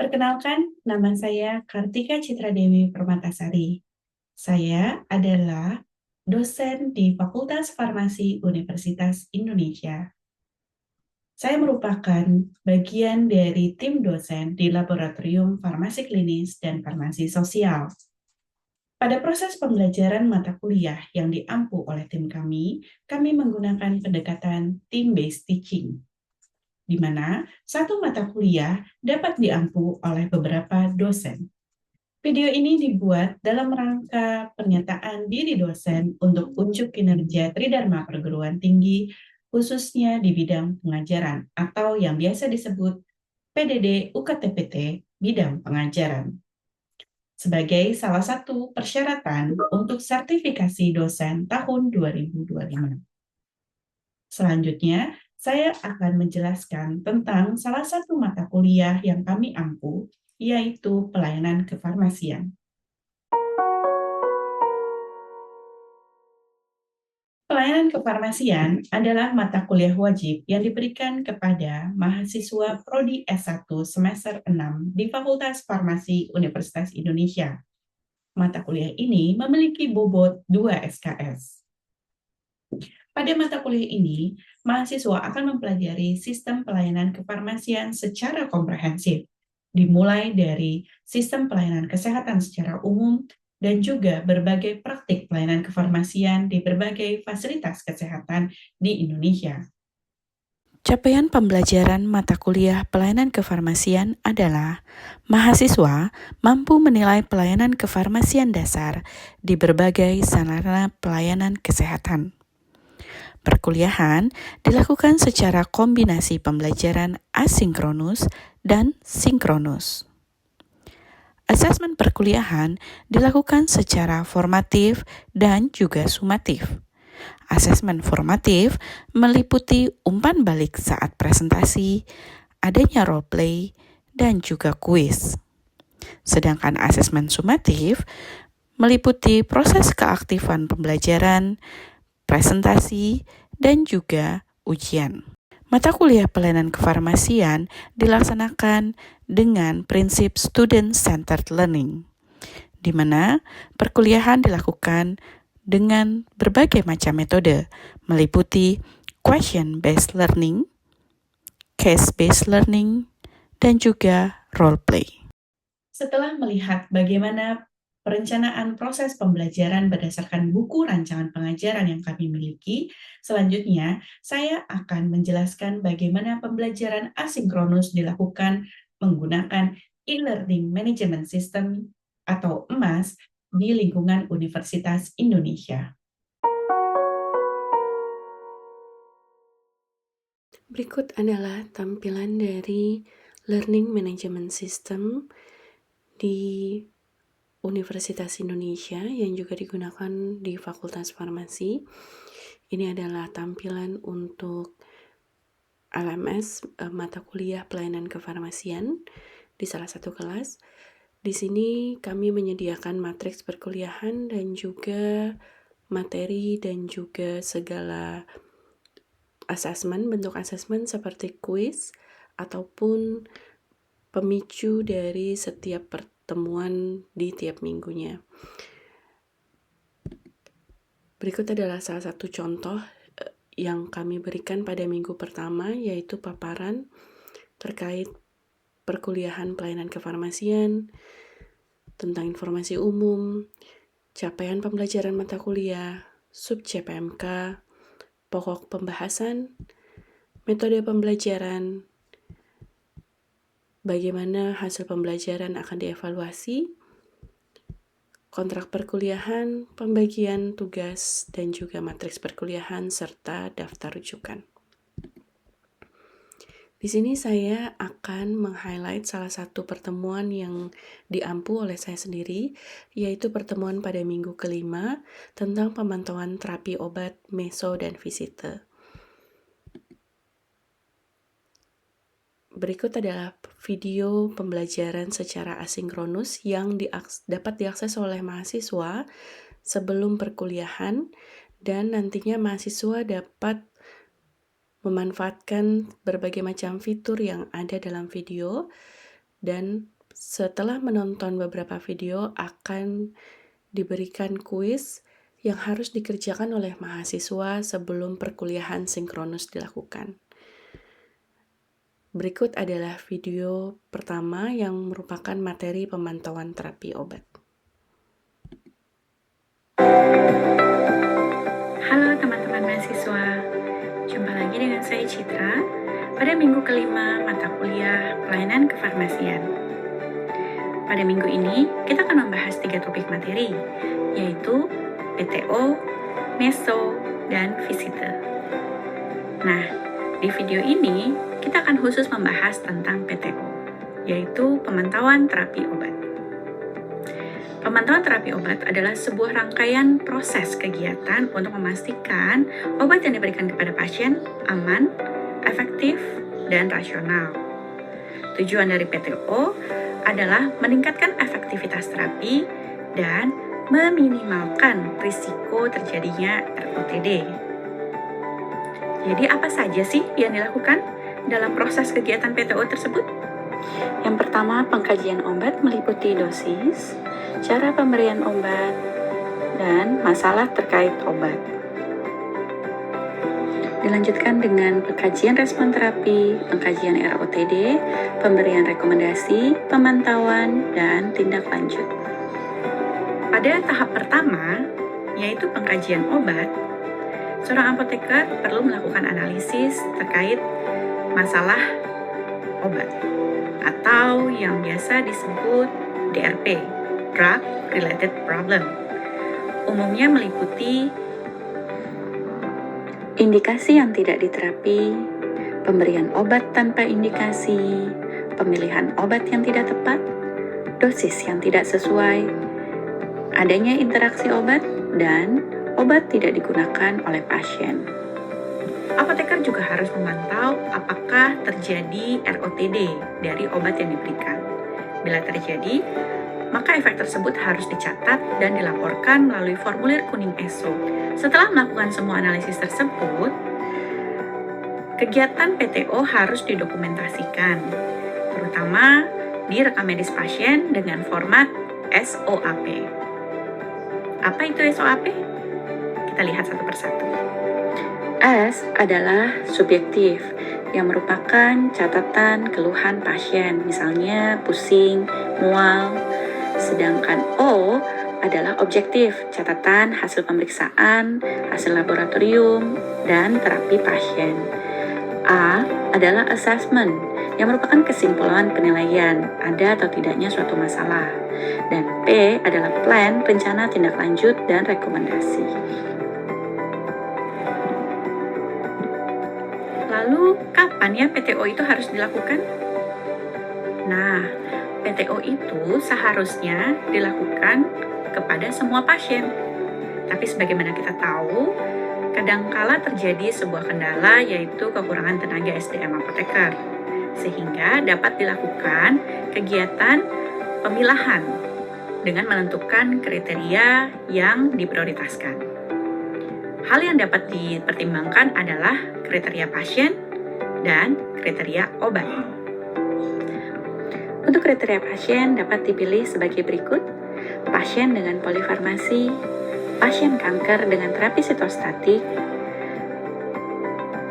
Perkenalkan, nama saya Kartika Citra Dewi Permatasari. Saya adalah dosen di Fakultas Farmasi Universitas Indonesia. Saya merupakan bagian dari tim dosen di Laboratorium Farmasi Klinis dan Farmasi Sosial. Pada proses pembelajaran mata kuliah yang diampu oleh tim kami menggunakan pendekatan team-based teaching, di mana satu mata kuliah dapat diampu oleh beberapa dosen. Video ini dibuat dalam rangka pernyataan diri dosen untuk unjuk kinerja Tridharma Perguruan Tinggi, khususnya di bidang pengajaran atau yang biasa disebut PDD UKTPT bidang pengajaran. Sebagai salah satu persyaratan untuk sertifikasi dosen tahun 2025. Selanjutnya, saya akan menjelaskan tentang salah satu mata kuliah yang kami ampu, yaitu pelayanan kefarmasian. Pelayanan kefarmasian adalah mata kuliah wajib yang diberikan kepada mahasiswa Prodi S1 semester 6 di Fakultas Farmasi Universitas Indonesia. Mata kuliah ini memiliki bobot 2 SKS. Pada mata kuliah ini, mahasiswa akan mempelajari sistem pelayanan kefarmasian secara komprehensif, dimulai dari sistem pelayanan kesehatan secara umum dan juga berbagai praktik pelayanan kefarmasian di berbagai fasilitas kesehatan di Indonesia. Capaian pembelajaran mata kuliah pelayanan kefarmasian adalah mahasiswa mampu menilai pelayanan kefarmasian dasar di berbagai sarana pelayanan kesehatan. Perkuliahan dilakukan secara kombinasi pembelajaran asinkronus dan sinkronus. Asesmen perkuliahan dilakukan secara formatif dan juga sumatif. Asesmen formatif meliputi umpan balik saat presentasi, adanya role play, dan juga kuis. Sedangkan asesmen sumatif meliputi proses keaktifan pembelajaran, presentasi, dan juga ujian. Mata kuliah pelayanan kefarmasian dilaksanakan dengan prinsip student-centered learning, di mana perkuliahan dilakukan dengan berbagai macam metode, meliputi question-based learning, case-based learning, dan juga role play. Setelah melihat bagaimana perencanaan proses pembelajaran berdasarkan buku rancangan pengajaran yang kami miliki, selanjutnya saya akan menjelaskan bagaimana pembelajaran asinkronus dilakukan menggunakan e-learning management system atau EMAS di lingkungan Universitas Indonesia. Berikut adalah tampilan dari Learning Management System di Universitas Indonesia yang juga digunakan di Fakultas Farmasi. Ini adalah tampilan untuk LMS, mata kuliah pelayanan kefarmasian di salah satu kelas. Di sini kami menyediakan matriks perkuliahan dan juga materi dan juga segala bentuk asesmen seperti kuis ataupun pemicu dari setiap pertemuan di tiap minggunya. Berikut adalah salah satu contoh yang kami berikan pada minggu pertama, yaitu paparan terkait perkuliahan pelayanan kefarmasian, tentang informasi umum, capaian pembelajaran mata kuliah, sub CPMK, pokok pembahasan, metode pembelajaran, bagaimana hasil pembelajaran akan dievaluasi, kontrak perkuliahan, pembagian tugas, dan juga matriks perkuliahan, serta daftar rujukan. Di sini saya akan meng-highlight salah satu pertemuan yang diampu oleh saya sendiri, yaitu pertemuan pada minggu kelima tentang pemantauan terapi obat meso dan visite. Berikut adalah video pembelajaran secara asinkronus yang dapat diakses oleh mahasiswa sebelum perkuliahan, dan nantinya mahasiswa dapat memanfaatkan berbagai macam fitur yang ada dalam video dan Setelah menonton beberapa video akan diberikan kuis yang harus dikerjakan oleh mahasiswa sebelum perkuliahan sinkronus dilakukan. Berikut adalah video pertama yang merupakan materi pemantauan terapi obat. Halo teman-teman mahasiswa, jumpa lagi dengan saya Citra pada minggu kelima mata kuliah pelayanan kefarmasian. Pada minggu ini, kita akan membahas 3 topik materi, yaitu PTO, meso, dan visite. Nah, di video ini, kita akan khusus membahas tentang PTO, yaitu pemantauan terapi obat. Pemantauan terapi obat adalah sebuah rangkaian proses kegiatan untuk memastikan obat yang diberikan kepada pasien aman, efektif, dan rasional. Tujuan dari PTO adalah meningkatkan efektivitas terapi dan meminimalkan risiko terjadinya ROTD. Jadi apa saja sih yang dilakukan dalam proses kegiatan PTO tersebut? Yang pertama, pengkajian obat meliputi dosis, cara pemberian obat, dan masalah terkait obat. Dilanjutkan dengan pengkajian respon terapi, pengkajian ROTD, pemberian rekomendasi, pemantauan, dan tindak lanjut. Pada tahap pertama, yaitu pengkajian obat, seorang apoteker perlu melakukan analisis terkait masalah obat atau yang biasa disebut DRP, Drug Related Problem. Umumnya meliputi indikasi yang tidak diterapi, pemberian obat tanpa indikasi, pemilihan obat yang tidak tepat, dosis yang tidak sesuai, adanya interaksi obat, dan obat tidak digunakan oleh pasien. Apoteker juga harus memantau apakah terjadi ROTD dari obat yang diberikan. Bila terjadi, maka efek tersebut harus dicatat dan dilaporkan melalui formulir kuning ESO. Setelah melakukan semua analisis tersebut, kegiatan PTO harus didokumentasikan, terutama di rekam medis pasien dengan format SOAP. Apa itu SOAP? Kita lihat satu persatu. S adalah subjektif, yang merupakan catatan keluhan pasien, misalnya pusing, mual. Sedangkan O adalah objektif, catatan hasil pemeriksaan, hasil laboratorium, dan terapi pasien. A adalah assessment, yang merupakan kesimpulan penilaian ada atau tidaknya suatu masalah. Dan P adalah plan, rencana tindak lanjut, dan rekomendasi. Lalu, kapan ya PTO itu harus dilakukan? Nah, PTO itu seharusnya dilakukan kepada semua pasien. Tapi sebagaimana kita tahu, kadangkala terjadi sebuah kendala yaitu kekurangan tenaga SDM apoteker, sehingga dapat dilakukan kegiatan pemilahan dengan menentukan kriteria yang diprioritaskan. Hal yang dapat dipertimbangkan adalah kriteria pasien dan kriteria obat. Untuk kriteria pasien dapat dipilih sebagai berikut: pasien dengan polifarmasi, pasien kanker dengan terapi sitostatik,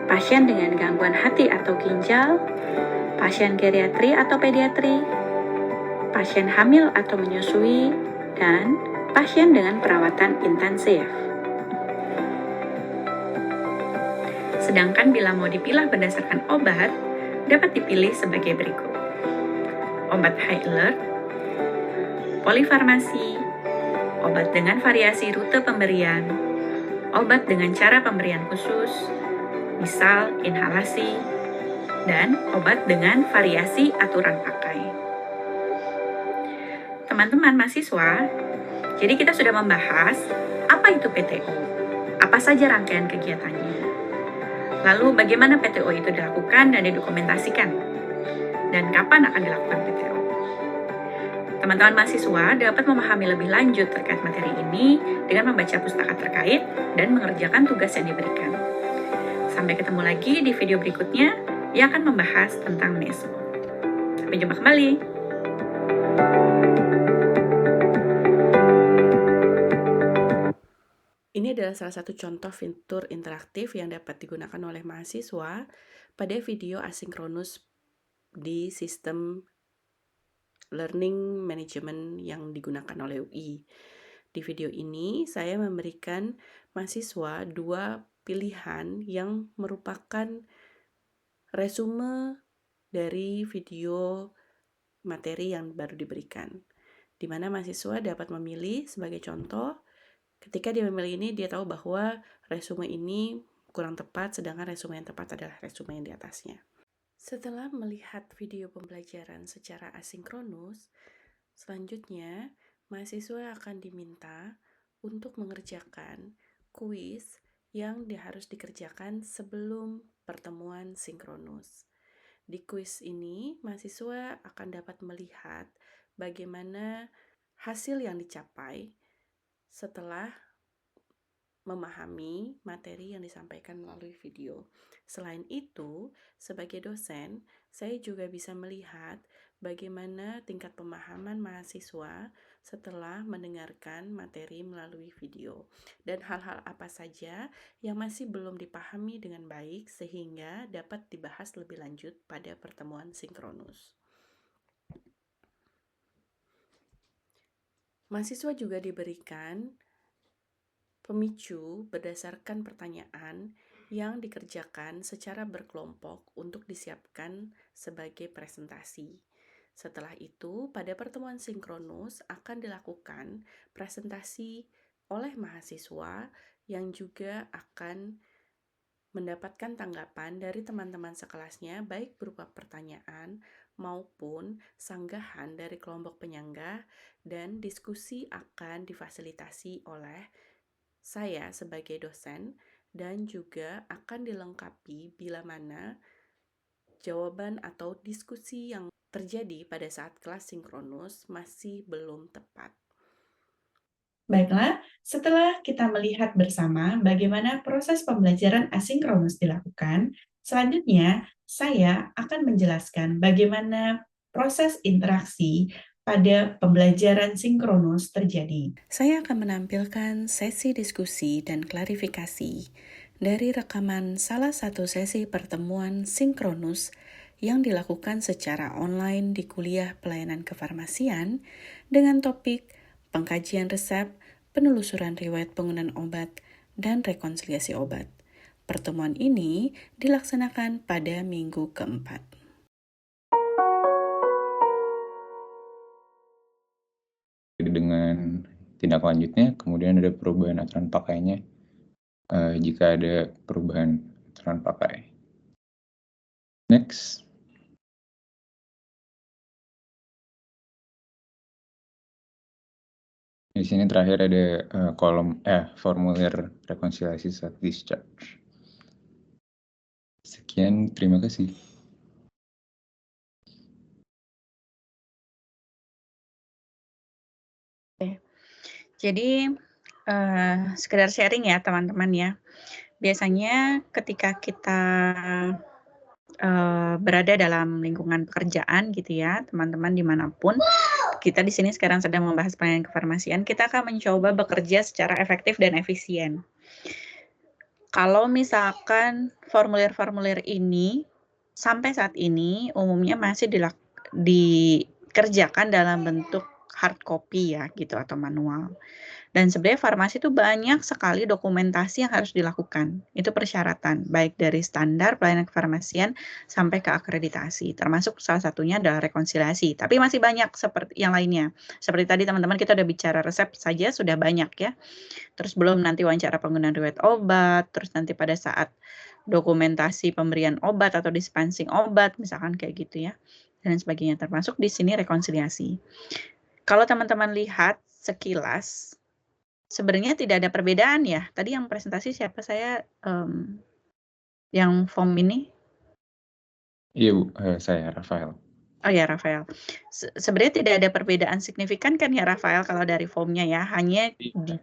pasien dengan gangguan hati atau ginjal, pasien geriatri atau pediatri, pasien hamil atau menyusui, dan pasien dengan perawatan intensif. Sedangkan bila mau dipilah berdasarkan obat, dapat dipilih sebagai berikut: obat high alert, polifarmasi, obat dengan variasi rute pemberian, obat dengan cara pemberian khusus, misal inhalasi, dan obat dengan variasi aturan pakai. Teman-teman mahasiswa, jadi kita sudah membahas apa itu PTO, apa saja rangkaian kegiatannya. Lalu bagaimana PTO itu dilakukan dan didokumentasikan? Dan kapan akan dilakukan PTO? Teman-teman mahasiswa dapat memahami lebih lanjut terkait materi ini dengan membaca pustaka terkait dan mengerjakan tugas yang diberikan. Sampai ketemu lagi di video berikutnya yang akan membahas tentang meso. Sampai jumpa kembali. Ini adalah salah satu contoh fitur interaktif yang dapat digunakan oleh mahasiswa pada video asinkronus di sistem learning management yang digunakan oleh UI. Di video ini, saya memberikan mahasiswa dua pilihan yang merupakan resume dari video materi yang baru diberikan, di mana mahasiswa dapat memilih. Sebagai contoh, ketika dia memilih ini, dia tahu bahwa resume ini kurang tepat, sedangkan resume yang tepat adalah resume yang di atasnya. Setelah melihat video pembelajaran secara asinkronus, selanjutnya mahasiswa akan diminta untuk mengerjakan kuis yang harus dikerjakan sebelum pertemuan sinkronus. Di kuis ini, mahasiswa akan dapat melihat bagaimana hasil yang dicapai setelah memahami materi yang disampaikan melalui video. Selain itu, sebagai dosen, saya juga bisa melihat bagaimana tingkat pemahaman mahasiswa setelah mendengarkan materi melalui video, dan hal-hal apa saja yang masih belum dipahami dengan baik sehingga dapat dibahas lebih lanjut pada pertemuan sinkronus. Mahasiswa juga diberikan pemicu berdasarkan pertanyaan yang dikerjakan secara berkelompok untuk disiapkan sebagai presentasi. Setelah itu, pada pertemuan sinkronus akan dilakukan presentasi oleh mahasiswa yang juga akan mendapatkan tanggapan dari teman-teman sekelasnya, baik berupa pertanyaan maupun sanggahan dari kelompok penyanggah, dan diskusi akan difasilitasi oleh saya sebagai dosen, dan juga akan dilengkapi bila mana jawaban atau diskusi yang terjadi pada saat kelas sinkronus masih belum tepat. Baiklah, setelah kita melihat bersama bagaimana proses pembelajaran asinkronus dilakukan, selanjutnya saya akan menjelaskan bagaimana proses interaksi pada pembelajaran sinkronus terjadi. Saya akan menampilkan sesi diskusi dan klarifikasi dari rekaman salah satu sesi pertemuan sinkronus yang dilakukan secara online di kuliah pelayanan kefarmasian dengan topik pengkajian resep, penelusuran riwayat penggunaan obat, dan rekonsiliasi obat. Pertemuan ini dilaksanakan pada minggu keempat. Dengan tindak lanjutnya, kemudian ada perubahan aturan pakainya jika ada perubahan aturan pakai. Next. Di sini terakhir ada kolom formulir rekonsiliasi saat discharge. Sekian, terima kasih. Jadi sekedar sharing ya teman-teman ya. Biasanya ketika kita berada dalam lingkungan pekerjaan gitu ya, teman-teman dimanapun, kita di sini sekarang sedang membahas pelayanan kefarmasian, kita akan mencoba bekerja secara efektif dan efisien. Kalau misalkan formulir-formulir ini sampai saat ini umumnya masih dikerjakan dalam bentuk hard copy ya gitu atau manual. Dan sebenarnya farmasi itu banyak sekali dokumentasi yang harus dilakukan. Itu persyaratan, baik dari standar pelayanan kefarmasian sampai ke akreditasi. Termasuk salah satunya adalah rekonsiliasi. Tapi masih banyak seperti yang lainnya. Seperti tadi teman-teman kita udah bicara resep saja sudah banyak ya. Terus belum nanti wawancara penggunaan riwayat obat, terus nanti pada saat dokumentasi pemberian obat atau dispensing obat, misalkan kayak gitu ya. Dan sebagainya, termasuk di sini rekonsiliasi. Kalau teman-teman lihat sekilas, sebenarnya tidak ada perbedaan ya. Tadi yang presentasi siapa saya yang form ini? Iya Bu, saya Rafael. Oh ya Rafael. Sebenarnya tidak ada perbedaan signifikan kan ya Rafael kalau dari formnya ya, hanya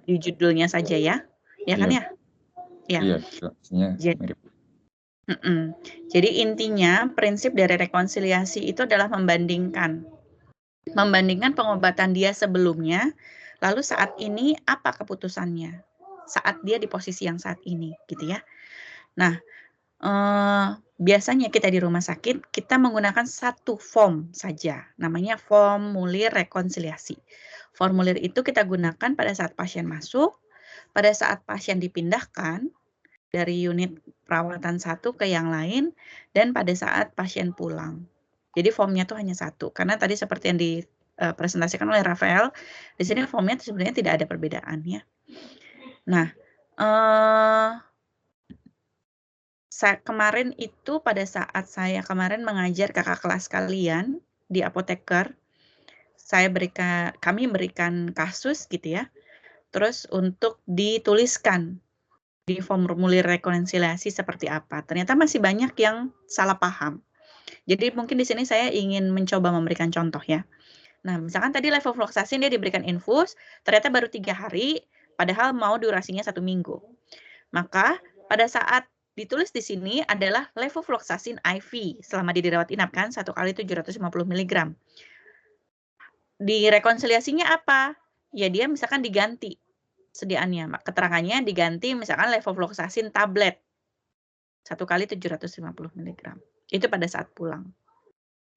di judulnya saja ya. Ya kan ya? Ya. Iya, mirip. Jadi intinya prinsip dari rekonsiliasi itu adalah membandingkan membandingkan pengobatan dia sebelumnya, lalu saat ini apa keputusannya saat dia di posisi yang saat ini, gitu ya. Nah, biasanya kita di rumah sakit, kita menggunakan satu form saja, namanya formulir rekonsiliasi. Formulir itu kita gunakan pada saat pasien masuk, pada saat pasien dipindahkan dari unit perawatan satu ke yang lain, dan pada saat pasien pulang. Jadi formnya tuh hanya satu, karena tadi seperti yang dipresentasikan oleh Rafael, di sini formnya sebenarnya tidak ada perbedaan ya. Nah, kemarin itu pada saat saya kemarin mengajar kakak kelas kalian di apoteker, kami berikan kasus gitu ya, terus untuk dituliskan di formulir rekonsiliasi seperti apa. Ternyata masih banyak yang salah paham. Jadi mungkin di sini saya ingin mencoba memberikan contoh ya. Nah, misalkan tadi levofloxacin dia diberikan infus, ternyata baru 3 hari, padahal mau durasinya 1 minggu. Maka pada saat ditulis di sini adalah levofloxacin IV selama dia dirawat inap kan 1 kali 750 mg. Di rekonsiliasinya apa? Ya dia misalkan diganti sediaannya, keterangannya diganti misalkan levofloxacin tablet 1 kali 750 mg. Itu pada saat pulang.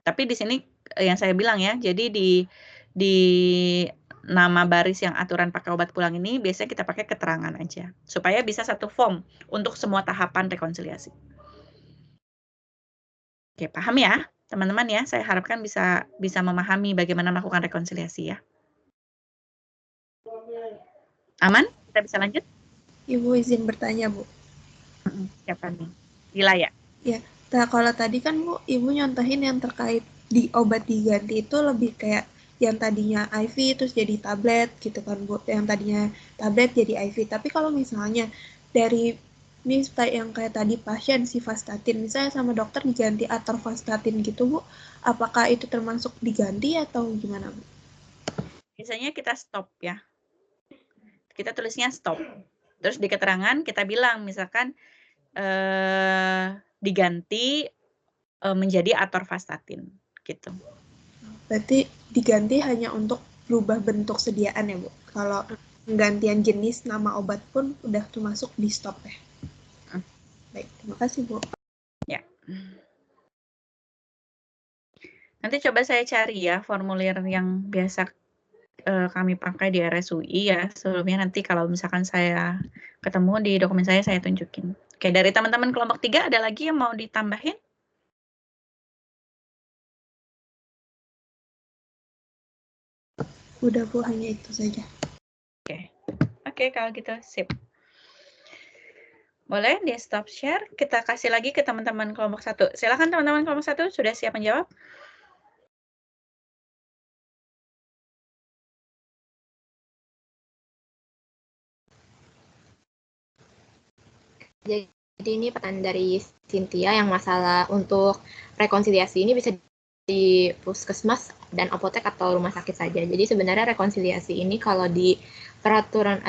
Tapi di sini yang saya bilang ya, jadi di nama baris yang aturan pakai obat pulang ini biasanya kita pakai keterangan aja supaya bisa satu form untuk semua tahapan rekonsiliasi. Oke, paham ya teman-teman ya? Saya harapkan bisa memahami bagaimana melakukan rekonsiliasi ya. Aman? Kita bisa lanjut? Ibu izin bertanya, Bu. Siapa nih? Gila ya? Ya, kalau tadi kan Bu, Ibu nyontohin yang terkait di obat diganti itu lebih kayak yang tadinya IV terus jadi tablet gitu kan Bu, yang tadinya tablet jadi IV. Tapi kalau misalnya dari yang kayak tadi pasien Simvastatin, misalnya sama dokter diganti Atorvastatin gitu Bu, apakah itu termasuk diganti atau gimana Bu? Biasanya kita stop ya. Kita tulisnya stop. Terus di keterangan kita bilang misalkan diganti menjadi Atorvastatin gitu. Berarti diganti hanya untuk berubah bentuk sediaan ya Bu? Kalau penggantian jenis nama obat pun udah termasuk di stop ya? Baik, terima kasih Bu. Ya. Nanti coba saya cari ya formulir yang biasa kami pakai di RSUI ya. Sebelumnya nanti kalau misalkan saya ketemu di dokumen saya tunjukin. Oke, dari teman-teman kelompok 3 ada lagi yang mau ditambahin? Udah Bu, hanya itu saja. Oke, kalau gitu sip. Boleh di stop share, kita kasih lagi ke teman-teman kelompok 1. Silakan teman-teman kelompok 1 sudah siap menjawab? Jadi ini pertanyaan dari Cynthia yang masalah untuk rekonsiliasi ini bisa di puskesmas dan apotek atau rumah sakit saja. Jadi sebenarnya rekonsiliasi ini kalau di peraturan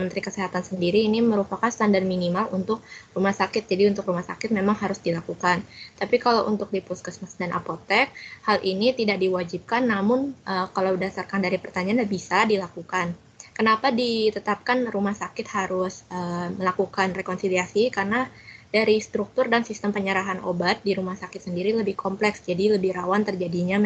Menteri Kesehatan sendiri ini merupakan standar minimal untuk rumah sakit. Jadi untuk rumah sakit memang harus dilakukan. Tapi kalau untuk di puskesmas dan apotek, hal ini tidak diwajibkan, namun kalau berdasarkan dari pertanyaan bisa dilakukan. Kenapa ditetapkan rumah sakit harus melakukan rekonsiliasi? Karena dari struktur dan sistem penyerahan obat di rumah sakit sendiri lebih kompleks, jadi lebih rawan terjadinya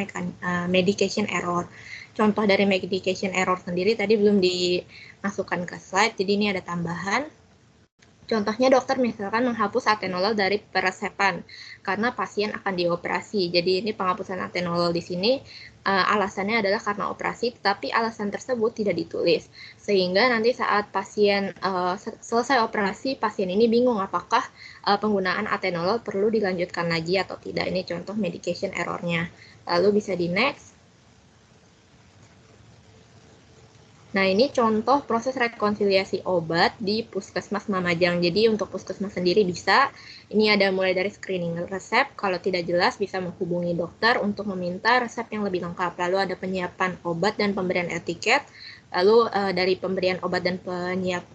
medication error. Contoh dari medication error sendiri tadi belum dimasukkan ke slide, jadi ini ada tambahan. Contohnya dokter misalkan menghapus atenolol dari peresepan karena pasien akan dioperasi. Jadi ini penghapusan atenolol di sini alasannya adalah karena operasi, tetapi alasan tersebut tidak ditulis. Sehingga nanti saat pasien selesai operasi, pasien ini bingung apakah penggunaan atenolol perlu dilanjutkan lagi atau tidak. Ini contoh medication error-nya. Lalu bisa di next. Nah, ini contoh proses rekonsiliasi obat di Puskesmas Mamajang. Jadi, untuk Puskesmas sendiri bisa, ini ada mulai dari screening resep, kalau tidak jelas bisa menghubungi dokter untuk meminta resep yang lebih lengkap. Lalu ada penyiapan obat dan pemberian etiket. Lalu dari pemberian obat dan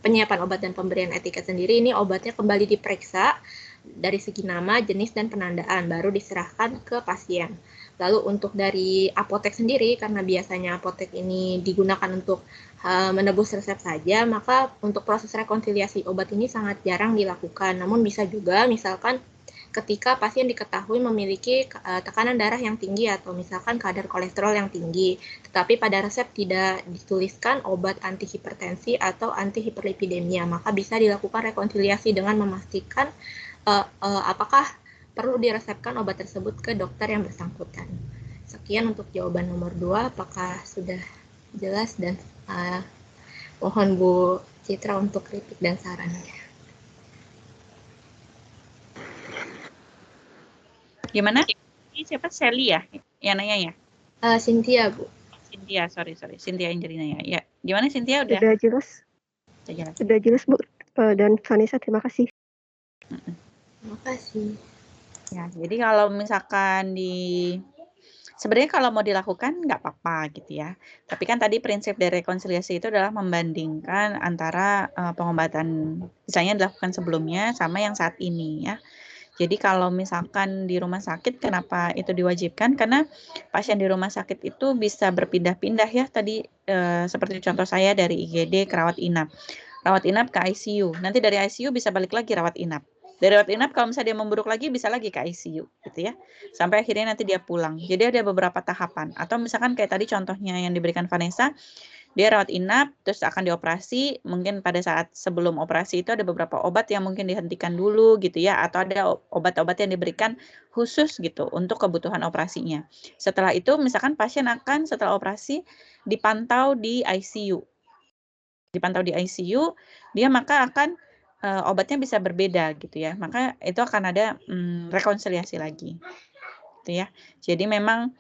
penyiapan obat dan pemberian etiket sendiri, ini obatnya kembali diperiksa dari segi nama, jenis, dan penandaan, baru diserahkan ke pasien. Lalu untuk dari apotek sendiri, karena biasanya apotek ini digunakan untuk menebus resep saja, maka untuk proses rekonsiliasi obat ini sangat jarang dilakukan. Namun bisa juga misalkan ketika pasien diketahui memiliki tekanan darah yang tinggi atau misalkan kadar kolesterol yang tinggi, tetapi pada resep tidak dituliskan obat antihipertensi atau antihiperlipidemia, maka bisa dilakukan rekonsiliasi dengan memastikan apakah perlu diresepkan obat tersebut ke dokter yang bersangkutan. Sekian untuk jawaban nomor 2, apakah sudah jelas, dan mohon Bu Citra untuk kritik dan sarannya. Gimana? Ini siapa? Sally ya? Yang nanya ya? Cynthia, Bu. Cynthia, sorry. Cynthia Angelina ya. Ya, gimana Cynthia? Sudah jelas. Sudah jelas, Bu. Dan Vanessa, terima kasih. Terima kasih. Ya, jadi kalau misalkan sebenarnya kalau mau dilakukan nggak apa-apa gitu ya. Tapi kan tadi prinsip dari rekonsiliasi itu adalah membandingkan antara pengobatan misalnya dilakukan sebelumnya sama yang saat ini ya. Jadi kalau misalkan di rumah sakit, kenapa itu diwajibkan? Karena pasien di rumah sakit itu bisa berpindah-pindah ya. Tadi seperti contoh saya dari IGD ke rawat inap. Rawat inap ke ICU. Nanti dari ICU bisa balik lagi rawat inap. Dari rawat inap kalau misalnya dia memburuk lagi, bisa lagi ke ICU gitu ya. Sampai akhirnya nanti dia pulang. Jadi ada beberapa tahapan. Atau misalkan kayak tadi contohnya yang diberikan Vanessa, dia rawat inap, terus akan dioperasi, mungkin pada saat sebelum operasi itu ada beberapa obat yang mungkin dihentikan dulu gitu ya, atau ada obat-obat yang diberikan khusus gitu untuk kebutuhan operasinya. Setelah itu misalkan pasien akan setelah operasi dipantau di ICU. Dia maka akan obatnya bisa berbeda gitu ya. Maka itu akan ada rekonsiliasi lagi. Gitu ya. Jadi memang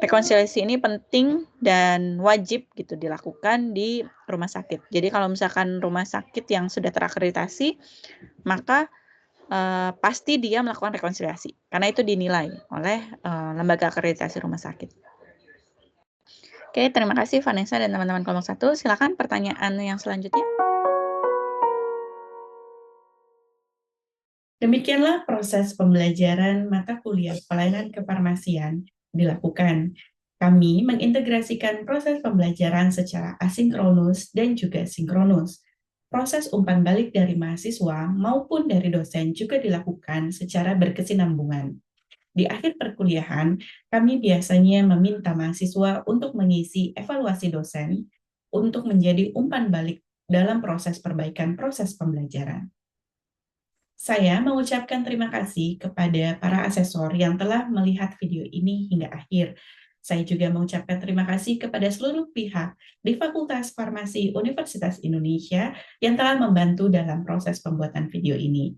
rekonsiliasi ini penting dan wajib gitu dilakukan di rumah sakit. Jadi kalau misalkan rumah sakit yang sudah terakreditasi, maka pasti dia melakukan rekonsiliasi karena itu dinilai oleh lembaga akreditasi rumah sakit. Oke, terima kasih Vanessa dan teman-teman kelompok 1. Silakan pertanyaan yang selanjutnya. Demikianlah proses pembelajaran mata kuliah pelayanan kefarmasian dilakukan. Kami mengintegrasikan proses pembelajaran secara asinkronus dan juga sinkronus. Proses umpan balik dari mahasiswa maupun dari dosen juga dilakukan secara berkesinambungan. Di akhir perkuliahan, kami biasanya meminta mahasiswa untuk mengisi evaluasi dosen untuk menjadi umpan balik dalam proses perbaikan proses pembelajaran. Saya mengucapkan terima kasih kepada para asesor yang telah melihat video ini hingga akhir. Saya juga mengucapkan terima kasih kepada seluruh pihak di Fakultas Farmasi Universitas Indonesia yang telah membantu dalam proses pembuatan video ini.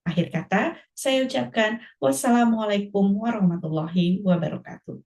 Akhir kata, saya ucapkan wassalamualaikum warahmatullahi wabarakatuh.